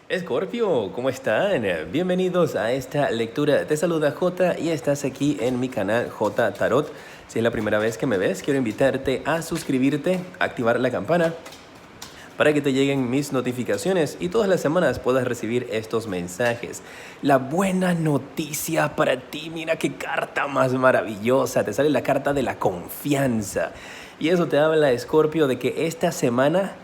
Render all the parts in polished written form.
Escorpio, ¿cómo están? Bienvenidos a esta lectura. Te saluda J y estás aquí en mi canal J Tarot. Si es la primera vez que me ves, quiero invitarte a suscribirte, activar la campana para que te lleguen mis notificaciones y todas las semanas puedas recibir estos mensajes. La buena noticia para ti, mira qué carta más maravillosa. Te sale la carta de la confianza. Y eso te habla, Escorpio, de que esta semana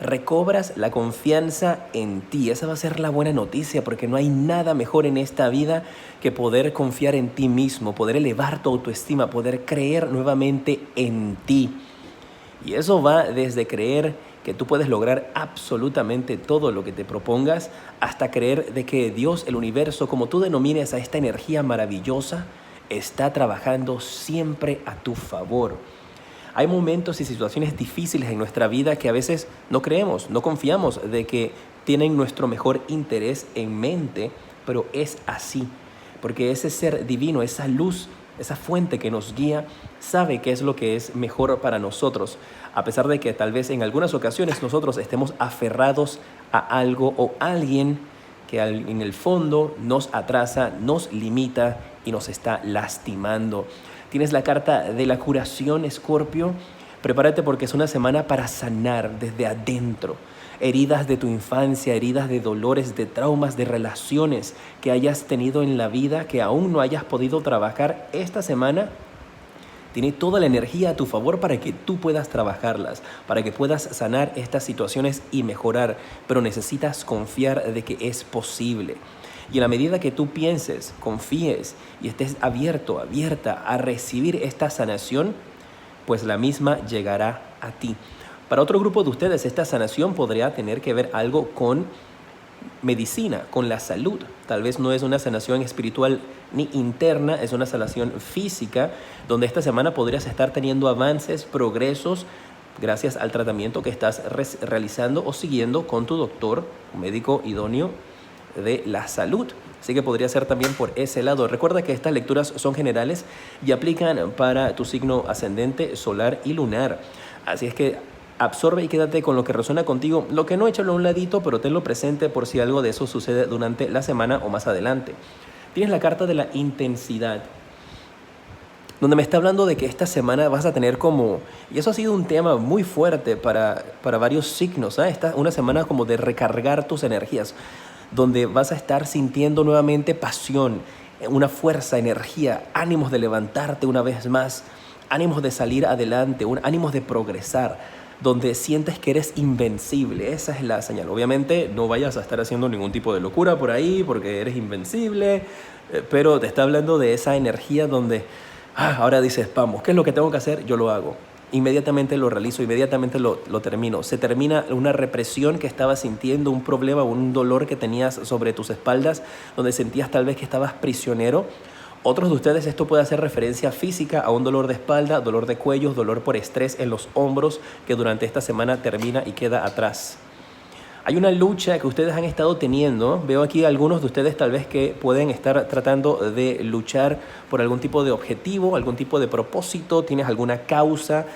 recobras la confianza en ti. Esa va a ser la buena noticia, porque no hay nada mejor en esta vida que poder confiar en ti mismo, poder elevar tu autoestima, poder creer nuevamente en ti. Y eso va desde creer que tú puedes lograr absolutamente todo lo que te propongas, hasta creer de que Dios, el universo, como tú denomines a esta energía maravillosa, está trabajando siempre a tu favor. Hay momentos y situaciones difíciles en nuestra vida que a veces no creemos, no confiamos de que tienen nuestro mejor interés en mente, pero es así, porque ese ser divino, esa luz, esa fuente que nos guía, sabe qué es lo que es mejor para nosotros, a pesar de que tal vez en algunas ocasiones nosotros estemos aferrados a algo o alguien que en el fondo nos atrasa, nos limita y nos está lastimando. Tienes la carta de la curación, Escorpio. Prepárate porque es una semana para sanar desde adentro. Heridas de tu infancia, heridas de dolores, de traumas, de relaciones que hayas tenido en la vida, que aún no hayas podido trabajar. Esta semana tiene toda la energía a tu favor para que tú puedas trabajarlas, para que puedas sanar estas situaciones y mejorar. Pero necesitas confiar de que es posible. Y en la medida que tú pienses, confíes y estés abierto, abierta a recibir esta sanación, pues la misma llegará a ti. Para otro grupo de ustedes, esta sanación podría tener que ver algo con medicina, con la salud. Tal vez no es una sanación espiritual ni interna, es una sanación física, donde esta semana podrías estar teniendo avances, progresos, gracias al tratamiento que estás realizando o siguiendo con tu doctor, un médico idóneo de la salud. Así que podría ser también por ese lado. Recuerda que estas lecturas son generales y aplican para tu signo ascendente, solar y lunar. Así es que absorbe y quédate con lo que resuena contigo. Lo que no, échalo a un ladito, pero tenlo presente por si algo de eso sucede durante la semana o más adelante. Tienes la carta de la intensidad, donde me está hablando de que esta semana vas a tener como, y eso ha sido un tema muy fuerte para varios signos, ¿eh? Esta una semana como de recargar tus energías, donde vas a estar sintiendo nuevamente pasión, una fuerza, energía, ánimos de levantarte una vez más, ánimos de salir adelante, ánimos de progresar, donde sientes que eres invencible. Esa es la señal. Obviamente no vayas a estar haciendo ningún tipo de locura por ahí porque eres invencible, pero te está hablando de esa energía donde ahora dices, vamos, ¿qué es lo que tengo que hacer? Yo lo hago. Inmediatamente lo realizo, inmediatamente lo termino. Se termina una represión que estabas sintiendo, un problema, un dolor que tenías sobre tus espaldas, donde sentías tal vez que estabas prisionero. Otros de ustedes esto puede hacer referencia física a un dolor de espalda, dolor de cuello, dolor por estrés en los hombros, que durante esta semana termina y queda atrás. Hay una lucha que ustedes han estado teniendo. Veo aquí algunos de ustedes tal vez que pueden estar tratando de luchar por algún tipo de objetivo, algún tipo de propósito, tienes alguna causa,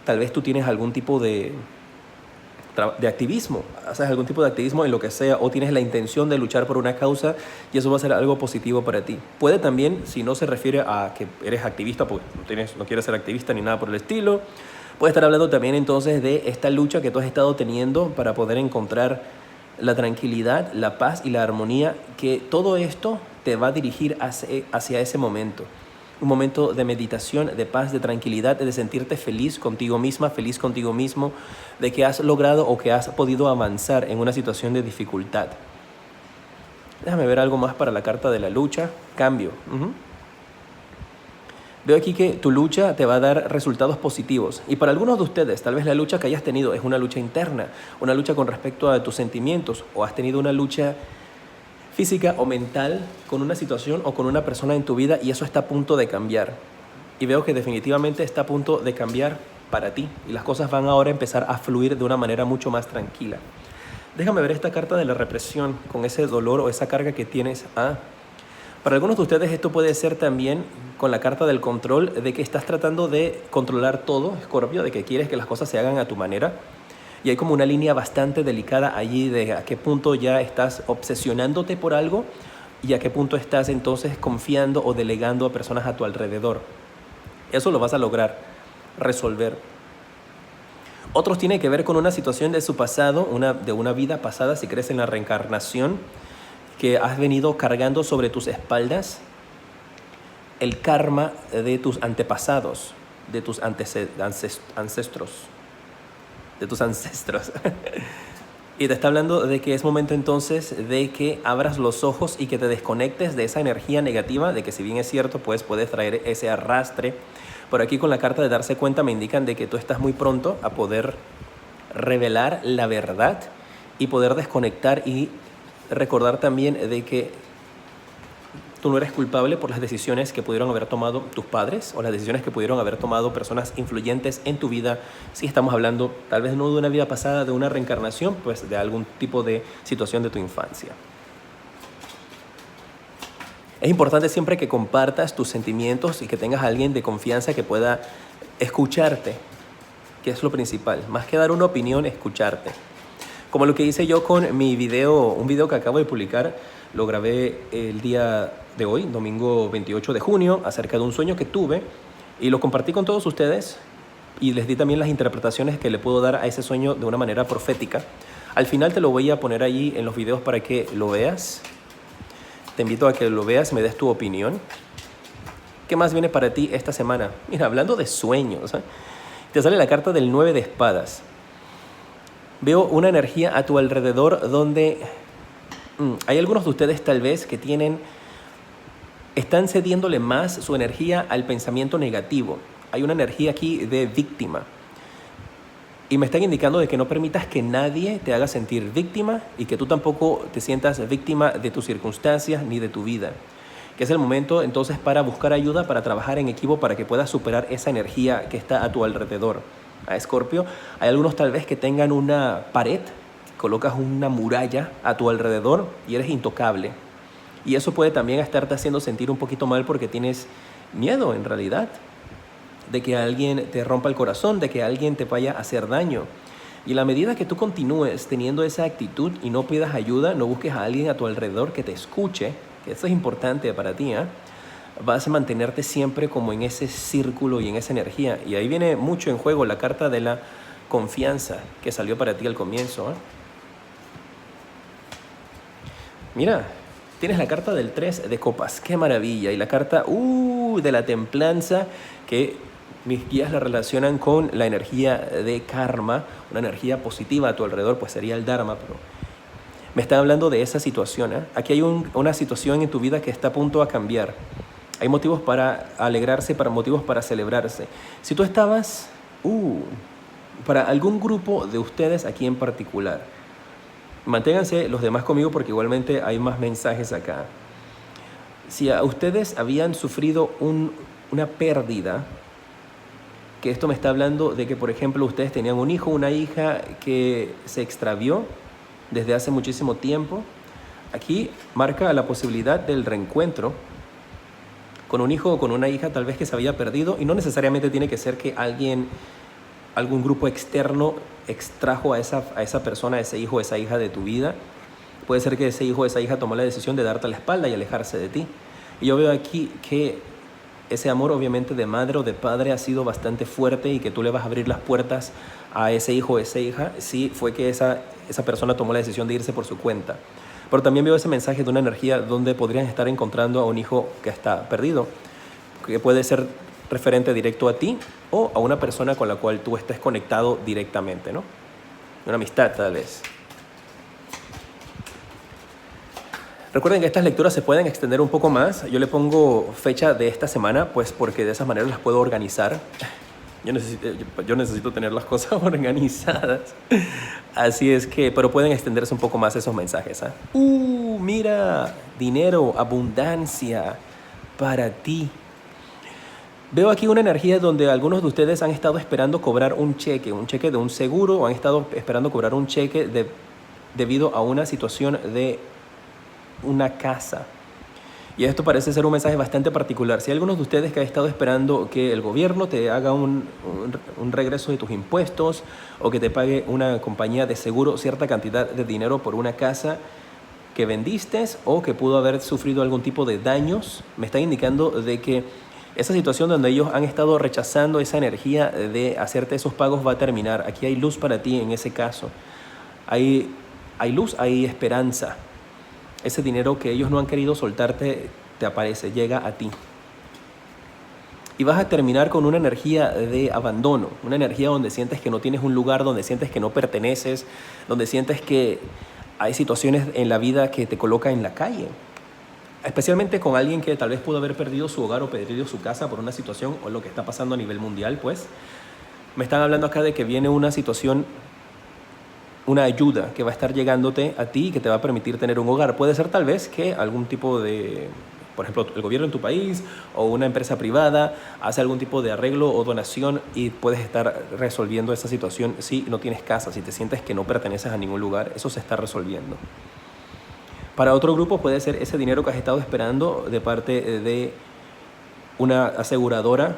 tal vez tú tienes algún tipo de activismo, haces algún tipo de activismo en lo que sea, o tienes la intención de luchar por una causa y eso va a ser algo positivo para ti. Puede también, si no se refiere a que eres activista, porque no quieres ser activista ni nada por el estilo, puede estar hablando también entonces de esta lucha que tú has estado teniendo para poder encontrar la tranquilidad, la paz y la armonía, que todo esto te va a dirigir hacia ese momento. Un momento de meditación, de paz, de tranquilidad, de sentirte feliz contigo misma, feliz contigo mismo, de que has logrado o que has podido avanzar en una situación de dificultad. Déjame ver algo más para la carta de la lucha. Cambio. Veo aquí que tu lucha te va a dar resultados positivos. Y para algunos de ustedes, tal vez la lucha que hayas tenido es una lucha interna, una lucha con respecto a tus sentimientos, o has tenido una lucha física o mental con una situación o con una persona en tu vida y eso está a punto de cambiar. Y veo que definitivamente está a punto de cambiar para ti y las cosas van ahora a empezar a fluir de una manera mucho más tranquila. Déjame ver esta carta de la represión con ese dolor o esa carga que tienes. Para algunos de ustedes esto puede ser también con la carta del control, de que estás tratando de controlar todo, Escorpio, de que quieres que las cosas se hagan a tu manera. Y hay como una línea bastante delicada allí de a qué punto ya estás obsesionándote por algo y a qué punto estás entonces confiando o delegando a personas a tu alrededor. Eso lo vas a lograr resolver. Otros tienen que ver con una situación de su pasado, de una vida pasada, si crees en la reencarnación, que has venido cargando sobre tus espaldas el karma de tus antepasados, de tus ancestros. Y te está hablando de que es momento entonces de que abras los ojos y que te desconectes de esa energía negativa, de que si bien es cierto, pues puedes traer ese arrastre. Por aquí con la carta de darse cuenta me indican de que tú estás muy pronto a poder revelar la verdad y poder desconectar y recordar también de que tú no eres culpable por las decisiones que pudieron haber tomado tus padres o las decisiones que pudieron haber tomado personas influyentes en tu vida. Si estamos hablando tal vez no de una vida pasada, de una reencarnación, pues de algún tipo de situación de tu infancia. Es importante siempre que compartas tus sentimientos y que tengas a alguien de confianza que pueda escucharte, que es lo principal. Más que dar una opinión, escucharte. Como lo que hice yo con mi video, un video que acabo de publicar, lo grabé el día de hoy, domingo 28 de junio, acerca de un sueño que tuve y lo compartí con todos ustedes y les di también las interpretaciones que le puedo dar a ese sueño de una manera profética. Al final te lo voy a poner allí en los videos para que lo veas. Te invito a que lo veas, me des tu opinión. ¿Qué más viene para ti esta semana? Mira, hablando de sueños, te sale la carta del 9 de espadas. Veo una energía a tu alrededor donde hay algunos de ustedes tal vez que están cediéndole más su energía al pensamiento negativo. Hay una energía aquí de víctima. Y me están indicando de que no permitas que nadie te haga sentir víctima y que tú tampoco te sientas víctima de tus circunstancias ni de tu vida. Que es el momento entonces para buscar ayuda, para trabajar en equipo, para que puedas superar esa energía que está a tu alrededor. A Escorpio, hay algunos tal vez que tengan una pared, colocas una muralla a tu alrededor y eres intocable. Y eso puede también estarte haciendo sentir un poquito mal porque tienes miedo en realidad de que alguien te rompa el corazón, de que alguien te vaya a hacer daño. Y en la medida que tú continúes teniendo esa actitud y no pidas ayuda, no busques a alguien a tu alrededor que te escuche, que eso es importante para ti, vas a mantenerte siempre como en ese círculo y en esa energía. Y ahí viene mucho en juego la carta de la confianza que salió para ti al comienzo. Mira, tienes la carta del 3 de copas, qué maravilla. Y la carta de la templanza, que mis guías la relacionan con la energía de karma, una energía positiva a tu alrededor, pues sería el Dharma, pero me está hablando de esa situación. Aquí hay una situación en tu vida que está a punto a cambiar. Hay motivos para alegrarse, motivos para celebrarse. Si tú estabas, para algún grupo de ustedes aquí en particular, manténganse los demás conmigo porque igualmente hay más mensajes acá. Si a ustedes habían sufrido una pérdida, que esto me está hablando de que, por ejemplo, ustedes tenían un hijo, una hija que se extravió desde hace muchísimo tiempo, aquí marca la posibilidad del reencuentro con un hijo o con una hija tal vez que se había perdido, y no necesariamente tiene que ser que algún grupo externo extrajo a esa persona, a ese hijo o esa hija de tu vida. Puede ser que ese hijo o esa hija tomó la decisión de darte la espalda y alejarse de ti. Y yo veo aquí que ese amor obviamente de madre o de padre ha sido bastante fuerte y que tú le vas a abrir las puertas a ese hijo o esa hija si fue que esa persona tomó la decisión de irse por su cuenta. Pero también veo ese mensaje de una energía donde podrían estar encontrando a un hijo que está perdido, que puede ser referente directo a ti o a una persona con la cual tú estés conectado directamente, ¿no? Una amistad tal vez. Recuerden que estas lecturas se pueden extender un poco más. Yo le pongo fecha de esta semana, pues porque de esa manera las puedo organizar. Yo necesito tener las cosas organizadas. Así es que, pero pueden extenderse un poco más esos mensajes. Mira, dinero, abundancia para ti. Veo aquí una energía donde algunos de ustedes han estado esperando cobrar un cheque de un seguro, o han estado esperando cobrar un cheque debido a una situación de una casa. Y esto parece ser un mensaje bastante particular. Si hay algunos de ustedes que han estado esperando que el gobierno te haga un regreso de tus impuestos o que te pague una compañía de seguro cierta cantidad de dinero por una casa que vendiste o que pudo haber sufrido algún tipo de daños, me está indicando de que esa situación donde ellos han estado rechazando esa energía de hacerte esos pagos va a terminar. Aquí hay luz para ti en ese caso. Hay luz, hay esperanza. Ese dinero que ellos no han querido soltarte te aparece, llega a ti. Y vas a terminar con una energía de abandono, una energía donde sientes que no tienes un lugar, donde sientes que no perteneces, donde sientes que hay situaciones en la vida que te coloca en la calle. Especialmente con alguien que tal vez pudo haber perdido su hogar o perdido su casa por una situación o lo que está pasando a nivel mundial, pues. Me están hablando acá de que viene una situación, una ayuda que va a estar llegándote a ti y que te va a permitir tener un hogar. Puede ser tal vez que algún tipo de, por ejemplo, el gobierno en tu país o una empresa privada hace algún tipo de arreglo o donación y puedes estar resolviendo esa situación si no tienes casa, si te sientes que no perteneces a ningún lugar, eso se está resolviendo. Para otro grupo puede ser ese dinero que has estado esperando de parte de una aseguradora,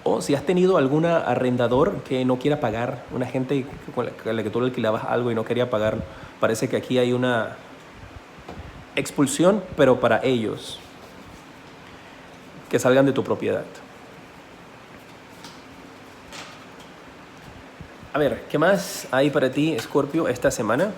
o si has tenido algún arrendador que no quiera pagar, una gente con la que tú le alquilabas algo y no quería pagar. Parece que aquí hay una expulsión, pero para ellos, que salgan de tu propiedad. A ver, ¿qué más hay para ti, Escorpio, esta semana?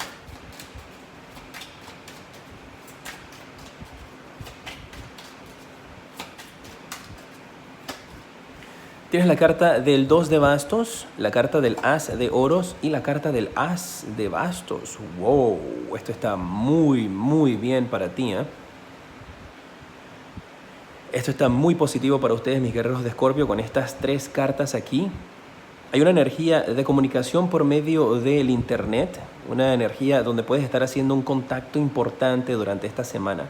Tienes la carta del 2 de bastos, la carta del as de oros y la carta del as de bastos. ¡Wow! Esto está muy, muy bien para ti, ¿eh? Esto está muy positivo para ustedes, mis guerreros de Escorpio, con estas tres cartas aquí. Hay una energía de comunicación por medio del internet, una energía donde puedes estar haciendo un contacto importante durante esta semana.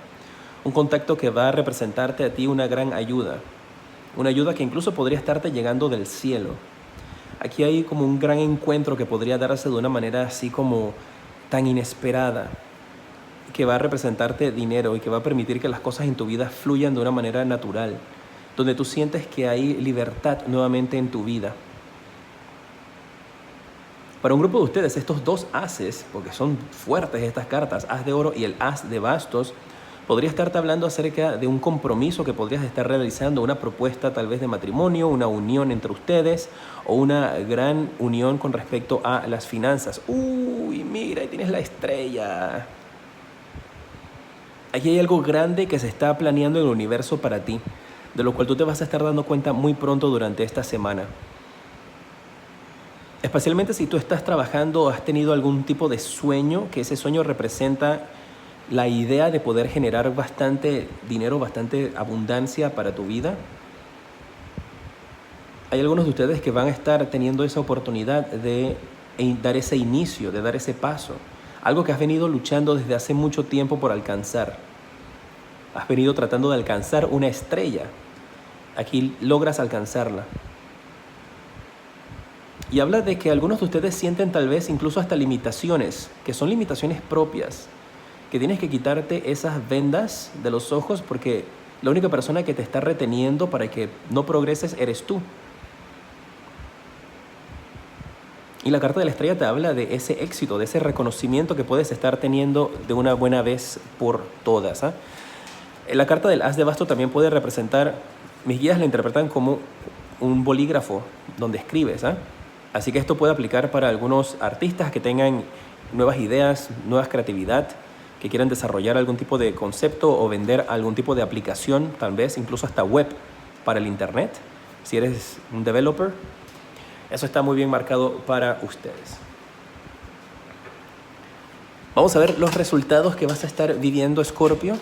Un contacto que va a representarte a ti una gran ayuda. Una ayuda que incluso podría estarte llegando del cielo. Aquí hay como un gran encuentro que podría darse de una manera así como tan inesperada, que va a representarte dinero y que va a permitir que las cosas en tu vida fluyan de una manera natural, donde tú sientes que hay libertad nuevamente en tu vida. Para un grupo de ustedes, estos dos ases, porque son fuertes estas cartas, as de oro y el as de bastos, podría estarte hablando acerca de un compromiso que podrías estar realizando, una propuesta tal vez de matrimonio, una unión entre ustedes o una gran unión con respecto a las finanzas. Uy, mira, ahí tienes la estrella. Aquí hay algo grande que se está planeando en el universo para ti, de lo cual tú te vas a estar dando cuenta muy pronto durante esta semana. Especialmente si tú estás trabajando o has tenido algún tipo de sueño, que ese sueño representa la idea de poder generar bastante dinero, bastante abundancia para tu vida. Hay algunos de ustedes que van a estar teniendo esa oportunidad de dar ese inicio, de dar ese paso. Algo que has venido luchando desde hace mucho tiempo por alcanzar. Has venido tratando de alcanzar una estrella. Aquí logras alcanzarla. Y habla de que algunos de ustedes sienten tal vez incluso hasta limitaciones, que son limitaciones propias, que tienes que quitarte esas vendas de los ojos porque la única persona que te está reteniendo para que no progreses eres tú. Y la carta de la estrella te habla de ese éxito, de ese reconocimiento que puedes estar teniendo de una buena vez por todas, ¿eh? La carta del as de basto también puede representar, mis guías la interpretan como un bolígrafo donde escribes, ¿eh? Así que esto puede aplicar para algunos artistas que tengan nuevas ideas, nuevas creatividad, que quieran desarrollar algún tipo de concepto o vender algún tipo de aplicación, tal vez incluso hasta web para el internet. Si eres un developer, eso está muy bien marcado para ustedes. Vamos a ver los resultados que vas a estar viviendo, Escorpio.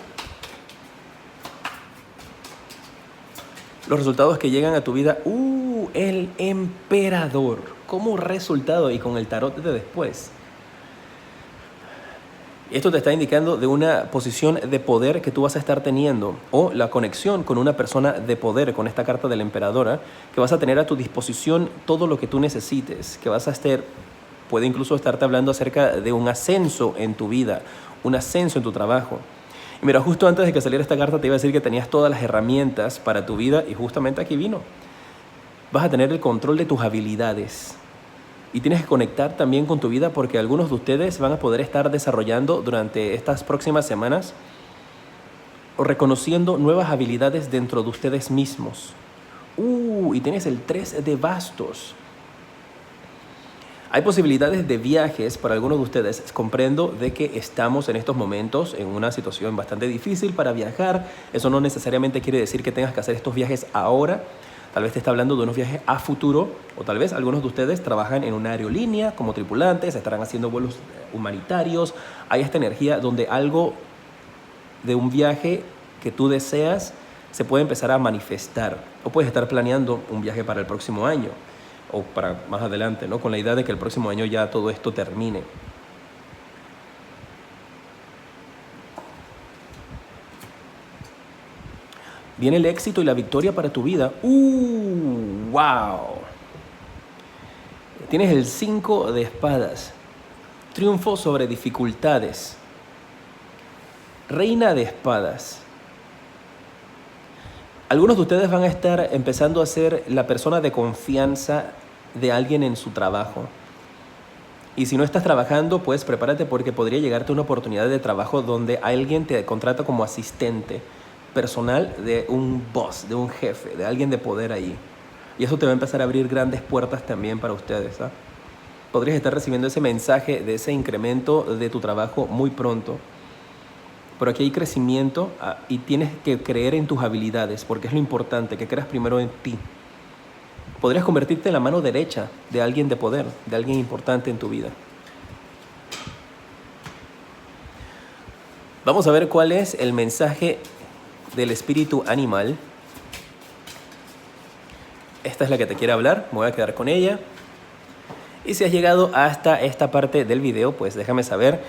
Los resultados que llegan a tu vida. El emperador. Como resultado y con el tarot de después. Esto te está indicando de una posición de poder que tú vas a estar teniendo o la conexión con una persona de poder con esta carta de la emperadora, que vas a tener a tu disposición todo lo que tú necesites, que vas a estar, puede incluso estarte hablando acerca de un ascenso en tu vida, un ascenso en tu trabajo. Y mira, justo antes de que saliera esta carta te iba a decir que tenías todas las herramientas para tu vida y justamente aquí vino. Vas a tener el control de tus habilidades. Y tienes que conectar también con tu vida porque algunos de ustedes van a poder estar desarrollando durante estas próximas semanas o reconociendo nuevas habilidades dentro de ustedes mismos. Y tienes el 3 de bastos. Hay posibilidades de viajes para algunos de ustedes. Comprendo de que estamos en estos momentos en una situación bastante difícil para viajar. Eso no necesariamente quiere decir que tengas que hacer estos viajes ahora. Tal vez te está hablando de unos viajes a futuro o tal vez algunos de ustedes trabajan en una aerolínea como tripulantes, estarán haciendo vuelos humanitarios. Hay esta energía donde algo de un viaje que tú deseas se puede empezar a manifestar o puedes estar planeando un viaje para el próximo año o para más adelante, ¿no? Con la idea de que el próximo año ya todo esto termine. Viene el éxito y la victoria para tu vida. ¡Wow! Tienes el 5 de espadas. Triunfo sobre dificultades. Reina de espadas. Algunos de ustedes van a estar empezando a ser la persona de confianza de alguien en su trabajo. Y si no estás trabajando, pues prepárate porque podría llegarte una oportunidad de trabajo donde alguien te contrata como asistente personal de un boss, de un jefe, de alguien de poder ahí. Y eso te va a empezar a abrir grandes puertas también para ustedes, ¿ah? Podrías estar recibiendo ese mensaje de ese incremento de tu trabajo muy pronto. Pero aquí hay crecimiento y tienes que creer en tus habilidades porque es lo importante, que creas primero en ti. Podrías convertirte en la mano derecha de alguien de poder, de alguien importante en tu vida. Vamos a ver cuál es el mensaje del espíritu animal. Esta es la que te quiere hablar, me voy a quedar con ella. Y si has llegado hasta esta parte del video, pues déjame saber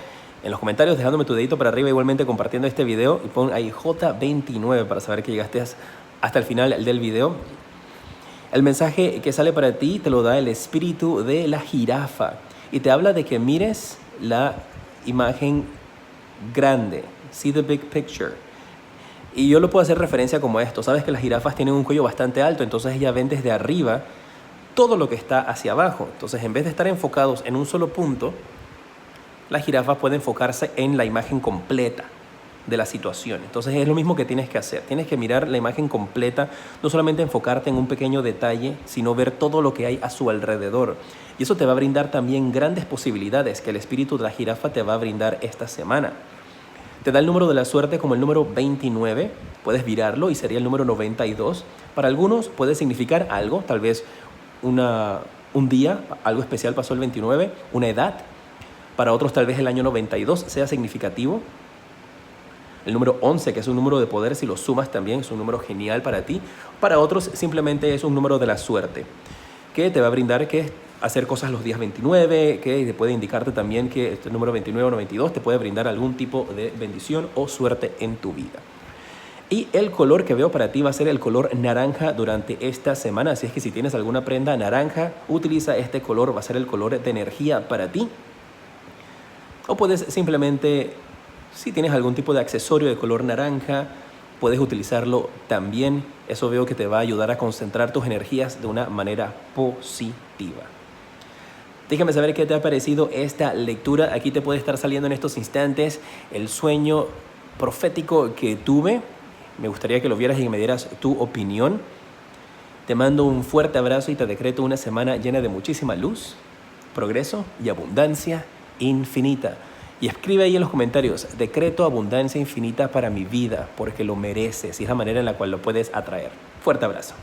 en los comentarios, dejándome tu dedito para arriba, igualmente compartiendo este video y pon ahí J29 para saber que llegaste hasta el final del video. El mensaje que sale para ti te lo da el espíritu de la jirafa y te habla de que mires la imagen grande, see the big picture. Y yo lo puedo hacer referencia como esto. Sabes que las jirafas tienen un cuello bastante alto, entonces ellas ven desde arriba todo lo que está hacia abajo. Entonces, en vez de estar enfocados en un solo punto, las jirafas pueden enfocarse en la imagen completa de la situación. Entonces, es lo mismo que tienes que hacer. Tienes que mirar la imagen completa, no solamente enfocarte en un pequeño detalle, sino ver todo lo que hay a su alrededor. Y eso te va a brindar también grandes posibilidades que el espíritu de la jirafa te va a brindar esta semana. Te da el número de la suerte como el número 29, puedes virarlo y sería el número 92. Para algunos puede significar algo, tal vez un día, algo especial pasó el 29, una edad. Para otros tal vez el año 92 sea significativo. El número 11, que es un número de poder, si lo sumas también es un número genial para ti. Para otros simplemente es un número de la suerte, que te va a brindar que hacer cosas los días 29, que puede indicarte también que este número 29 o 92 te puede brindar algún tipo de bendición o suerte en tu vida. Y el color que veo para ti va a ser el color naranja durante esta semana, así es que si tienes alguna prenda naranja, utiliza este color, va a ser el color de energía para ti. O puedes simplemente, si tienes algún tipo de accesorio de color naranja, puedes utilizarlo también. Eso veo que te va a ayudar a concentrar tus energías de una manera positiva. Déjame saber qué te ha parecido esta lectura. Aquí te puede estar saliendo en estos instantes el sueño profético que tuve. Me gustaría que lo vieras y me dieras tu opinión. Te mando un fuerte abrazo y te decreto una semana llena de muchísima luz, progreso y abundancia infinita. Y escribe ahí en los comentarios, decreto abundancia infinita para mi vida, porque lo mereces y es la manera en la cual lo puedes atraer. Fuerte abrazo.